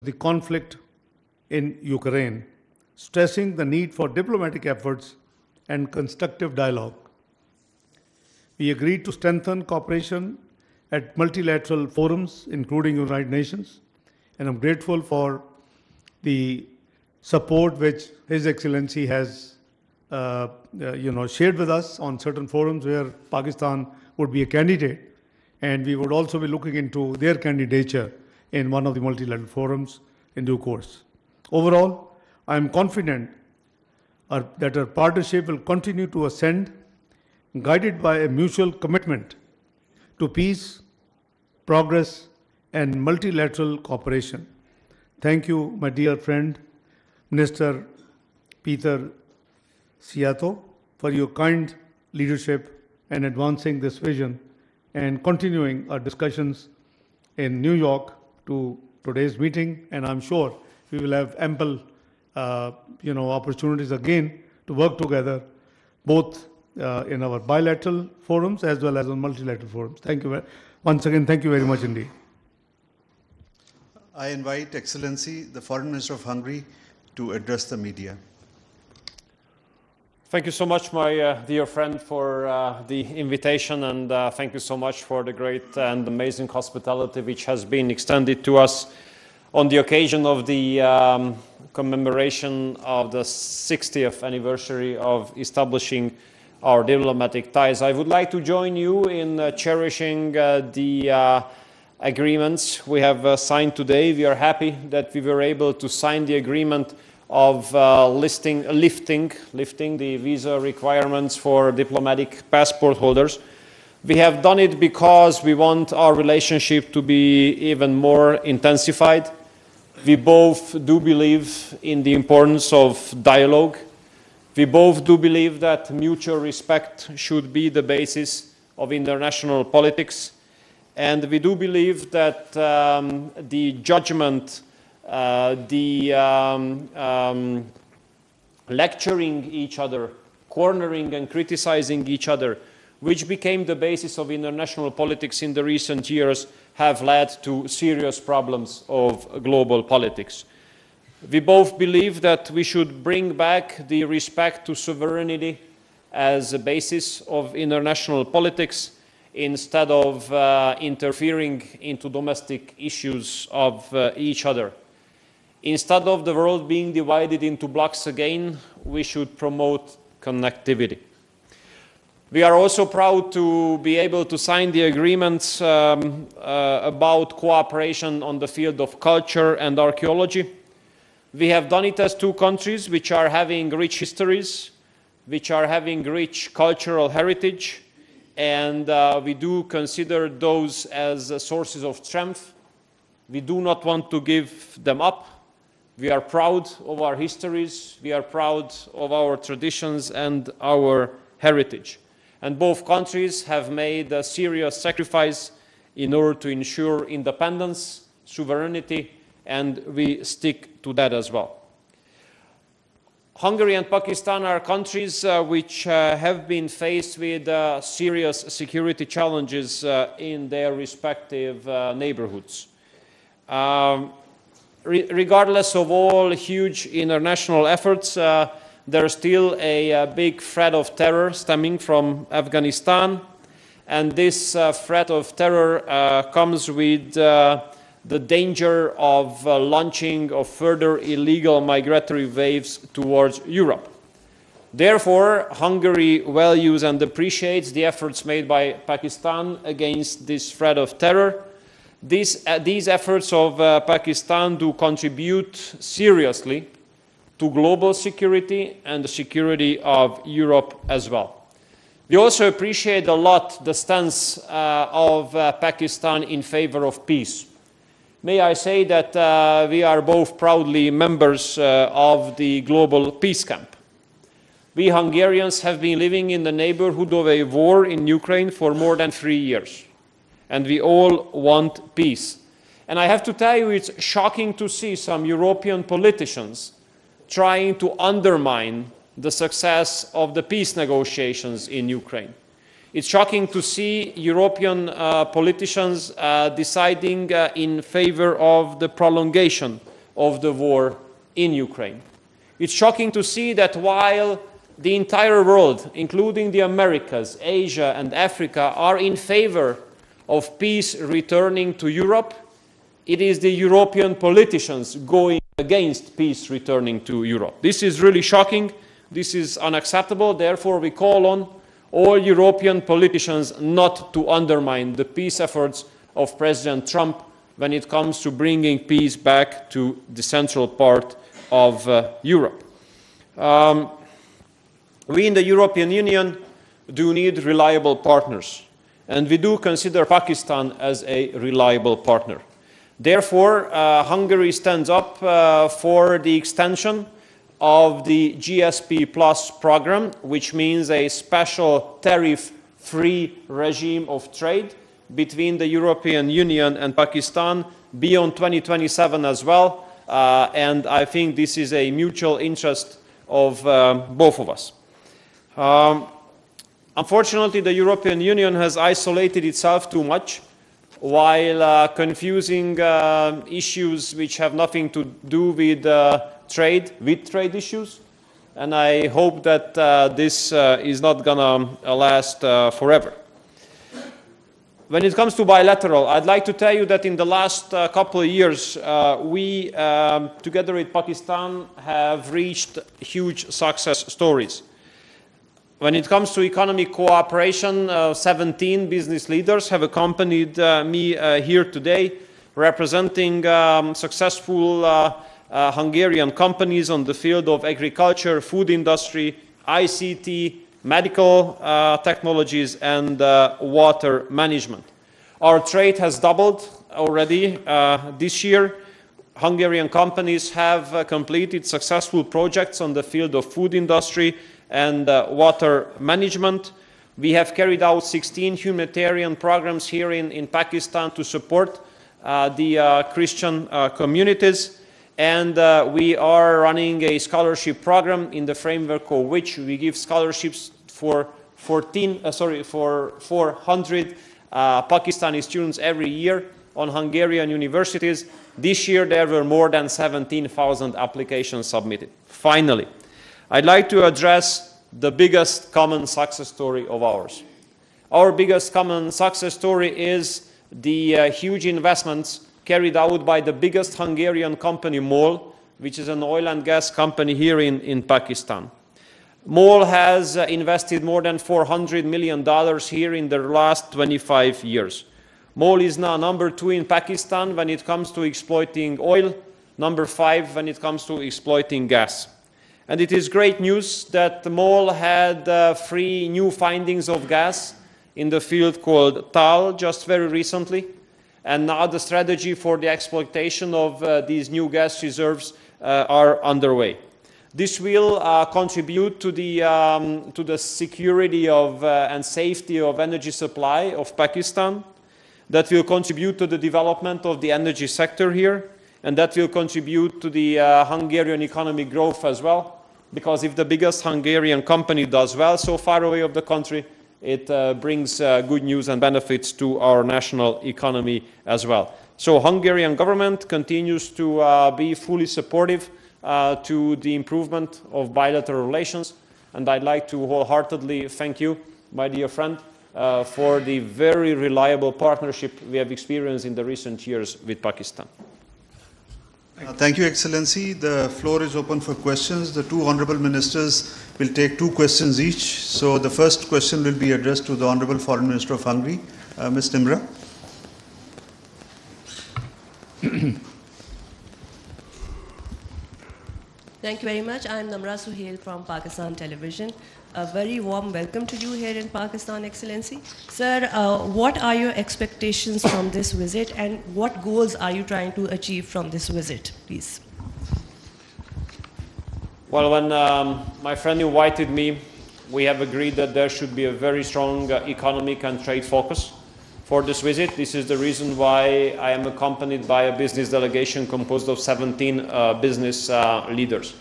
the conflict in Ukraine, stressing the need for diplomatic efforts and constructive dialogue. We agreed to strengthen cooperation at multilateral forums, including United Nations, and I'm grateful for the support which His Excellency has shared with us on certain forums where Pakistan would be a candidate, and we would also be looking into their candidature in one of the multilateral forums in due course. Overall, I am confident that our partnership will continue to ascend, guided by a mutual commitment to peace, progress, and multilateral cooperation. Thank you, my dear friend, Minister Peter Siato, for your kind leadership in advancing this vision and continuing our discussions in New York to today's meeting. And I'm sure we will have ample opportunities again to work together, both in our bilateral forums as well as on multilateral forums. Thank you. Once again, thank you very much indeed. I invite Excellency, the Foreign Minister of Hungary, to address the media. Thank you so much, my dear friend, for the invitation, and thank you so much for the great and amazing hospitality which has been extended to us on the occasion of the commemoration of the 60th anniversary of establishing our diplomatic ties. I would like to join you in cherishing the agreements we have signed today. We are happy that we were able to sign the agreement of lifting the visa requirements for diplomatic passport holders. We have done it because we want our relationship to be even more intensified. We both do believe in the importance of dialogue. We both do believe that mutual respect should be the basis of international politics. And we do believe that the judgment, lecturing each other, cornering and criticizing each other, which became the basis of international politics in the recent years, have led to serious problems of global politics. We both believe that we should bring back the respect to sovereignty as a basis of international politics instead of interfering into domestic issues of each other. Instead of the world being divided into blocks again, we should promote connectivity. We are also proud to be able to sign the agreements about cooperation on the field of culture and archaeology. We have done it as two countries which are having rich histories, which are having rich cultural heritage, and we do consider those as sources of strength. We do not want to give them up. We are proud of our histories, we are proud of our traditions and our heritage. And both countries have made a serious sacrifice in order to ensure independence, sovereignty, and we stick to that as well. Hungary and Pakistan are countries which have been faced with serious security challenges in their respective neighborhoods. Regardless of all huge international efforts, there is still a big threat of terror stemming from Afghanistan, and this threat of terror comes with the danger of launching of further illegal migratory waves towards Europe. Therefore, Hungary values and appreciates the efforts made by Pakistan against this threat of terror. These efforts of Pakistan do contribute seriously to global security and the security of Europe as well. We also appreciate a lot the stance of Pakistan in favor of peace. May I say that we are both proudly members of the global peace camp. We Hungarians have been living in the neighborhood of a war in Ukraine for more than 3 years. And we all want peace. And I have to tell you, it's shocking to see some European politicians trying to undermine the success of the peace negotiations in Ukraine. It's shocking to see European politicians deciding in favor of the prolongation of the war in Ukraine. It's shocking to see that while the entire world, including the Americas, Asia, and Africa, are in favor of peace returning to Europe, it is the European politicians going against peace returning to Europe. This is really shocking. This is unacceptable. Therefore, we call on all European politicians not to undermine the peace efforts of President Trump when it comes to bringing peace back to the central part of Europe. We in the European Union do need reliable partners, and we do consider Pakistan as a reliable partner. Therefore, Hungary stands up for the extension of the GSP Plus program, which means a special tariff-free regime of trade between the European Union and Pakistan beyond 2027 as well. And I think this is a mutual interest of both of us. Unfortunately, the European Union has isolated itself too much while confusing issues which have nothing to do with trade issues. And I hope that this is not going to last forever. When it comes to bilateral, I'd like to tell you that in the last couple of years, we, together with Pakistan, have reached huge success stories. When it comes to economic cooperation, 17 business leaders have accompanied me here today, representing successful Hungarian companies on the field of agriculture, food industry, ICT, medical technologies, and water management. Our trade has doubled already this year. Hungarian companies have completed successful projects on the field of food industry and water management. We have carried out 16 humanitarian programs here in Pakistan to support the Christian communities. And we are running a scholarship program in the framework of which we give scholarships for 400 Pakistani students every year on Hungarian universities. This year there were more than 17,000 applications submitted. Finally, I'd like to address the biggest common success story of ours. Our biggest common success story is the huge investments carried out by the biggest Hungarian company, MOL, which is an oil and gas company here in Pakistan. MOL has invested more than $400 million here in the last 25 years. MOL is now number 2 in Pakistan when it comes to exploiting oil, number 5 when it comes to exploiting gas. And it is great news that MOL had 3 new findings of gas in the field called 𝗟𝗃 just very recently. And now the strategy for the exploitation of these new gas reserves are underway. This will contribute to the security of and safety of energy supply of Pakistan. That will contribute to the development of the energy sector here, and that will contribute to the Hungarian economic growth as well. Because if the biggest Hungarian company does well so far away of the country, it brings good news and benefits to our national economy as well. So Hungarian government continues to be fully supportive to the improvement of bilateral relations, and I'd like to wholeheartedly thank you, my dear friend, for the very reliable partnership we have experienced in the recent years with Pakistan. Thank you, Excellency. The floor is open for questions. The 2 honorable ministers will take 2 questions each. So the first question will be addressed to the Honorable Foreign Minister of Hungary, Ms. Nimra. Thank you very much. I'm Namra Suhail from Pakistan Television. A very warm welcome to you here in Pakistan, Excellency. Sir, what are your expectations from this visit, and what goals are you trying to achieve from this visit, please? Well, when my friend invited me, we have agreed that there should be a very strong economic and trade focus for this visit. This is the reason why I am accompanied by a business delegation composed of 17 business leaders.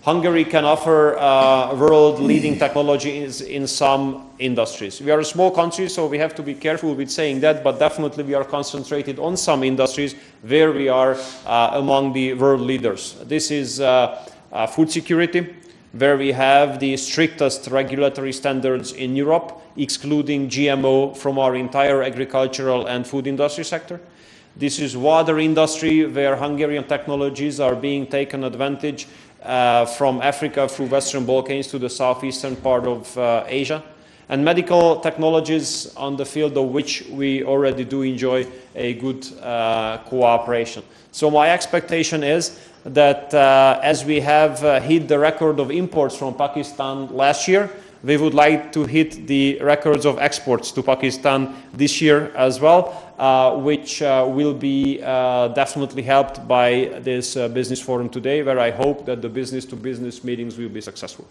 Hungary can offer world-leading technologies in some industries. We are a small country, so we have to be careful with saying that, but definitely we are concentrated on some industries where we are among the world leaders. This is food security, where we have the strictest regulatory standards in Europe, excluding GMO from our entire agricultural and food industry sector. This is water industry, where Hungarian technologies are being taken advantage from Africa through Western Balkans to the southeastern part of Asia. And medical technologies on the field of which we already do enjoy a good cooperation. So my expectation is that as we have hit the record of imports from Pakistan last year, we would like to hit the records of exports to Pakistan this year as well, which will be definitely helped by this business forum today, where I hope that the business-to-business meetings will be successful.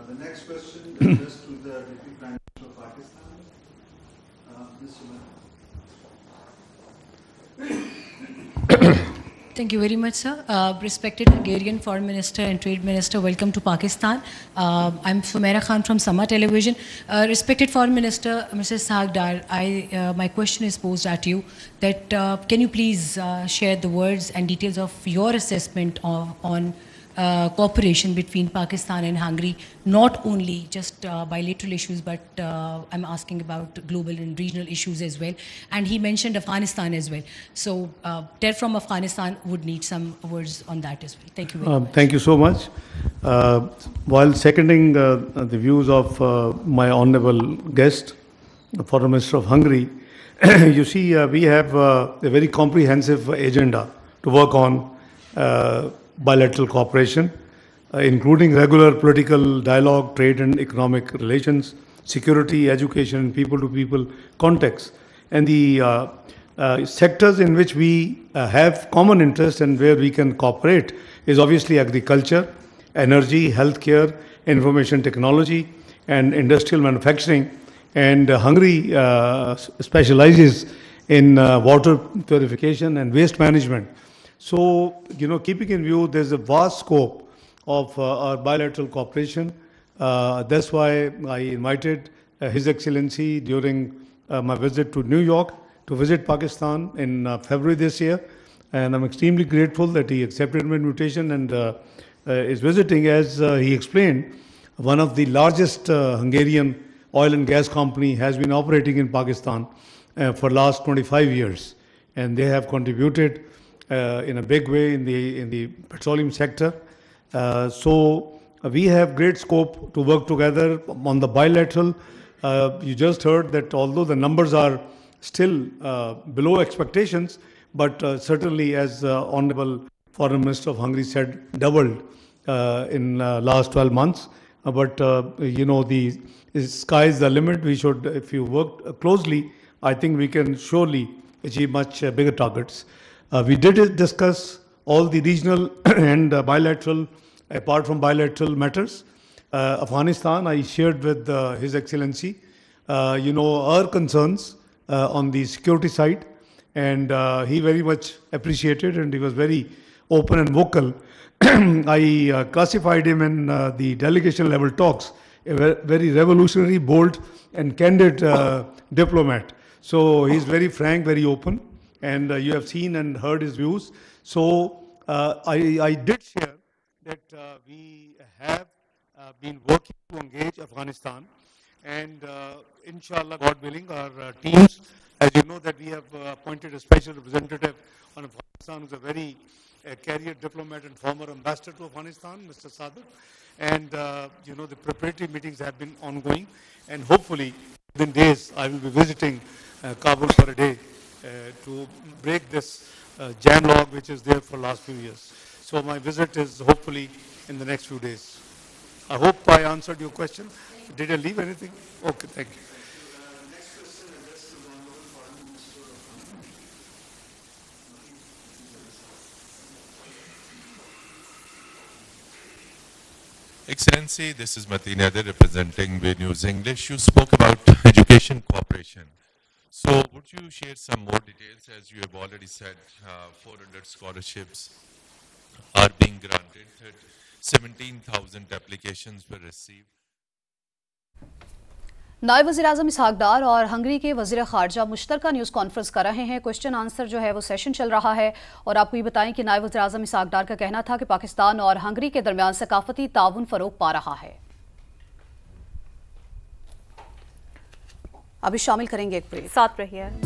The next question is to the Deputy Prime Minister of Pakistan, Mr. Thank you very much, sir. Respected Hungarian Foreign Minister and Trade Minister, welcome to Pakistan. I'm 𝗟𝗃𝗃𝗲 Khan from SAMAA Television. Respected Foreign Minister, Mr. Ishaq Dar, my question is posed at you that can you please share the words and details of your assessment on cooperation between Pakistan and Hungary, not only just bilateral issues, but I'm asking about global and regional issues as well. And he mentioned Afghanistan as well. So Ter from Afghanistan would need some words on that as well. Thank you very much. Thank you so much. While seconding the views of my honorable guest, the Foreign Minister of Hungary, you see, we have a very comprehensive agenda to work on bilateral cooperation, including regular political dialogue, trade and economic relations, security, education, and people-to-people context. And the sectors in which we have common interest and where we can cooperate is obviously agriculture, energy, healthcare, information technology, and industrial manufacturing. And Hungary specializes in water purification and waste management. So, keeping in view, there's a vast scope of our bilateral cooperation. That's why I invited His Excellency during my visit to New York to visit Pakistan in February this year. And I'm extremely grateful that he accepted my invitation and is visiting. As he explained, one of the largest Hungarian oil and gas company has been operating in Pakistan for the last 25 years. And they have contributed in a big way in the petroleum sector. So we have great scope to work together on the bilateral. You just heard that although the numbers are still below expectations, but certainly, as Honorable Foreign Minister of Hungary said, doubled in last 12 months. But the sky is the limit. We should, if you work closely, I think we can surely achieve much bigger targets. We did discuss all the regional and bilateral, apart from bilateral matters. Afghanistan, I shared with His Excellency, our concerns on the security side, and he very much appreciated, and he was very open and vocal. I classified him in the delegation level talks, a very revolutionary, bold, and candid diplomat. So he's very frank, very open. And you have seen and heard his views. So I did share that we have been working to engage Afghanistan. And inshallah, God willing, our teams, as you know, that we have appointed a special representative on Afghanistan, who's a very career diplomat and former ambassador to Afghanistan, Mr. Sadr. And, the preparatory meetings have been ongoing. And hopefully, within days, I will be visiting Kabul for a day. To break this jam log which is there for the last few years. So my visit is hopefully in the next few days. I hope I answered your question. Did I leave anything? Okay, thank you. Next question addressed to the Honorable Foreign Minister of Hungary. Excellency, this is Mateen Adil representing V News English. You spoke about education cooperation. So would you share some more details, as you have already said, 400 scholarships are being granted. 17,000 applications were received. नायब वज़ीर-ए-आज़म इसहाक डार और Hungary के वज़ीर ख़ारजा मुश्तरका news conference कर रहे हैं। Question answer जो है वो सेशन चल रहा है और आपको ये बताएं कि नायब वज़ीर-ए-आज़म इसहाक डार का कहना था कि पाकिस्तान और हंगरी के दरमियान सकाफती ताउन फ़रोग़ पा रहा है। अभी शामिल करेंगे एक ब्रेक, साथ रहिए।